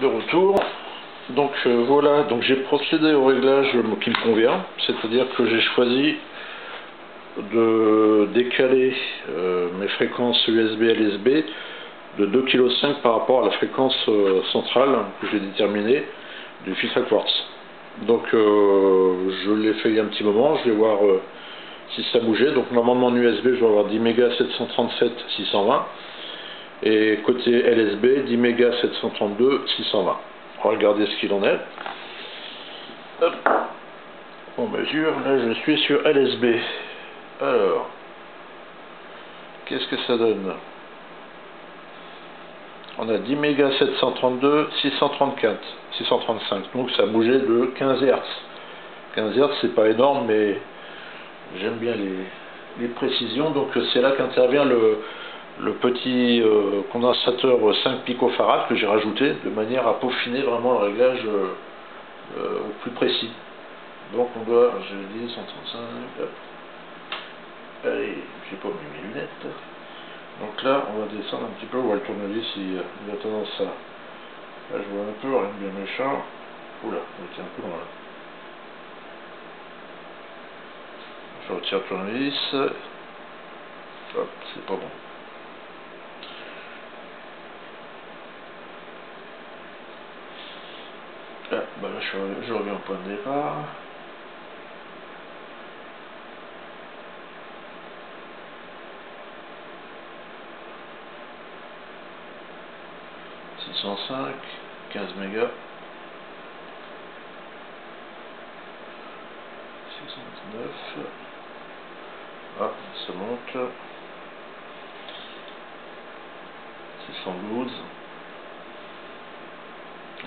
De retour. Donc voilà, donc j'ai procédé au réglage qui me convient, c'est-à-dire que j'ai choisi de décaler mes fréquences USB LSB de 2,5 kg par rapport à la fréquence centrale que j'ai déterminée du filtre à quartz. Donc je l'ai fait il y a un petit moment, je vais voir si ça bougeait. Donc normalement en USB je vais avoir 10 mégas 737 620 et côté LSB 10 mégas 732 620. On va regarder ce qu'il en est. Hop. On mesure, là je suis sur LSB. Alors, qu'est-ce que ça donne? On a 10 mégas 732 634 635, donc ça a bougé de 15 Hz. 15 Hz c'est pas énorme, mais j'aime bien les précisions. Donc c'est là qu'intervient le petit condensateur 5 picofarads que j'ai rajouté de manière à peaufiner vraiment le réglage au plus précis. Donc on doit, je dis 135, hop. Allez, j'ai pas mis mes lunettes. Donc là on va descendre un petit peu, on voit le tournevis, il a tendance à... Là je vois un peu, rien de bien méchant. Oula, on était un peu loin là. Je retire le tournevis. Hop, c'est pas bon. Ah, bah là je reviens au point de départ. « 605, 15 mégas, 629, ah, ça monte, 612,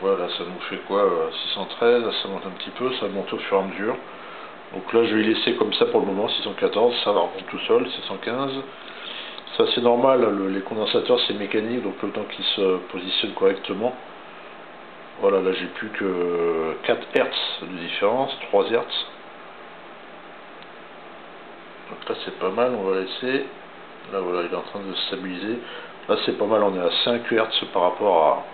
voilà, ça nous fait quoi, 613, ça monte un petit peu, ça monte au fur et à mesure. Donc là je vais laisser comme ça pour le moment, 614, ça va remonter tout seul, 615. Ça c'est normal, les condensateurs c'est mécanique, donc le temps qu'ils se positionnent correctement. Voilà, là j'ai plus que 4 Hz de différence, 3 Hz. Donc là c'est pas mal, on va laisser. Là voilà, il est en train de se stabiliser. Là c'est pas mal, on est à 5 Hz par rapport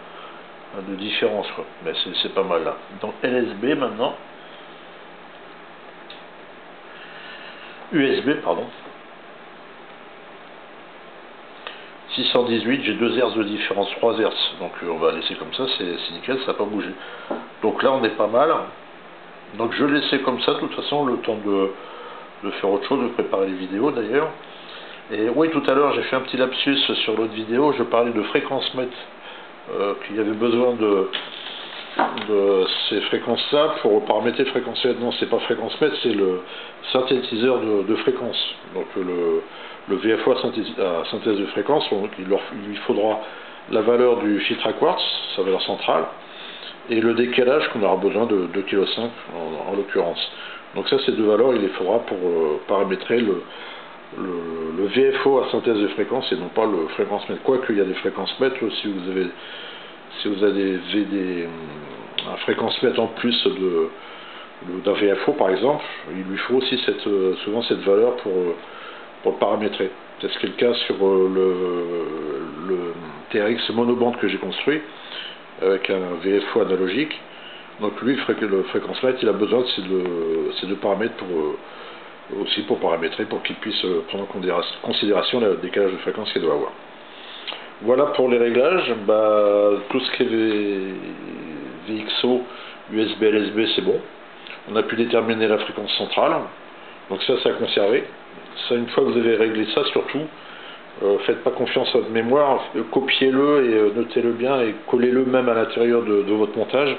à de différence, quoi. Mais c'est pas mal là. Donc LSB maintenant. USB, pardon. 618, j'ai 2 Hz de différence, 3 Hz, donc on va laisser comme ça, c'est nickel, ça n'a pas bougé. Donc là on est pas mal, donc je laissais comme ça, de toute façon, le temps de faire autre chose, de préparer les vidéos d'ailleurs. Et oui, tout à l'heure j'ai fait un petit lapsus sur l'autre vidéo, je parlais de fréquence mètre, qu'il y avait besoin de ces fréquences-là pour paramétrer fréquence mètre. Non, c'est pas fréquence mètre, c'est le synthétiseur de fréquence. Donc le VFO à synthèse de fréquence, donc il lui faudra la valeur du filtre à quartz, sa valeur centrale, et le décalage qu'on aura besoin de 2,5 kg en l'occurrence. Donc ça, ces deux valeurs, il les faudra pour paramétrer le VFO à synthèse de fréquence et non pas le fréquence mètre. Quoique il y a des fréquences mètres, si vous avez un fréquence mètre en plus d'un VFO par exemple, il lui faut aussi souvent cette valeur pour le paramétrer. C'est ce qui est le cas sur le TRX monobande que j'ai construit avec un VFO analogique. Donc lui, le fréquence mètre, il a besoin de ces deux paramètres aussi pour paramétrer, pour qu'il puisse prendre en considération le décalage de fréquence qu'il doit avoir. Voilà pour les réglages. Tout ce qui est VXO, USB, LSB, c'est bon. On a pu déterminer la fréquence centrale. Donc ça, c'est à conserver. Ça, une fois que vous avez réglé ça, surtout, faites pas confiance à votre mémoire, copiez-le et notez-le bien et collez-le même à l'intérieur de votre montage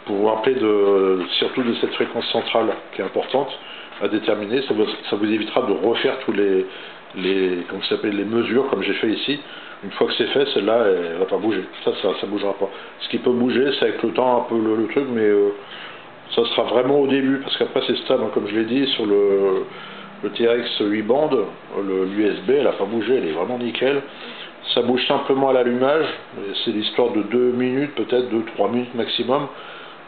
pour vous rappeler surtout de cette fréquence centrale qui est importante à déterminer. Ça vous évitera de refaire tous les mesures comme j'ai fait ici. Une fois que c'est fait, celle-là, elle va pas bouger. Ça bougera pas. Ce qui peut bouger, c'est avec le temps un peu le truc, mais ça sera vraiment au début, parce qu'après c'est stable, hein, comme je l'ai dit, sur le TRX 8 bandes, l'USB, elle n'a pas bougé, elle est vraiment nickel. Ça bouge simplement à l'allumage, c'est l'histoire de 2 minutes, peut-être 2-3 minutes maximum,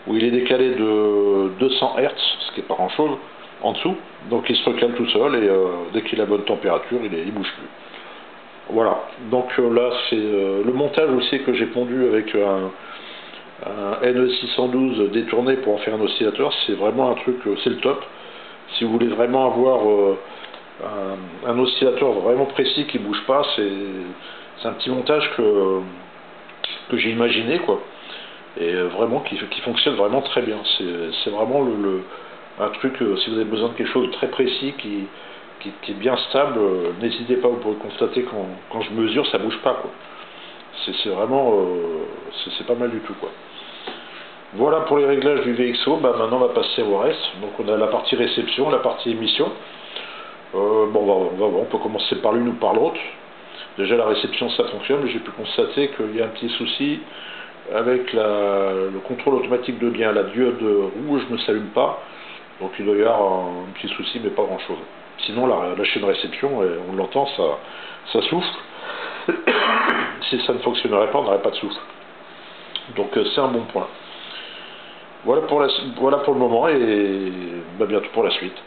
où il est décalé de 200 Hz, ce qui n'est pas grand chose, en dessous. Donc il se recale tout seul, et dès qu'il a bonne température, il ne bouge plus. Voilà, donc là c'est le montage aussi que j'ai pondu avec un NE612 détourné pour en faire un oscillateur, c'est vraiment un truc, c'est le top. Si vous voulez vraiment avoir un oscillateur vraiment précis qui bouge pas, c'est un petit montage que j'ai imaginé, quoi. Et vraiment qui fonctionne vraiment très bien. C'est vraiment un truc, si vous avez besoin de quelque chose de très précis qui est bien stable, n'hésitez pas, vous pourrez constater quand je mesure, ça bouge pas, quoi. C'est vraiment, c'est pas mal du tout, quoi. Voilà pour les réglages du VXO. Bah, maintenant on va passer au reste. Donc on a la partie réception, la partie émission. Bon, on peut commencer par l'une ou par l'autre. Déjà la réception ça fonctionne, mais j'ai pu constater qu'il y a un petit souci avec le contrôle automatique de lien. La diode rouge ne s'allume pas, donc il doit y avoir un petit souci, mais pas grand chose. Sinon la chaîne réception, on l'entend, ça souffle. Si ça ne fonctionnerait pas, on n'aurait pas de souffle. Donc c'est un bon point. Voilà pour le moment, et bientôt pour la suite.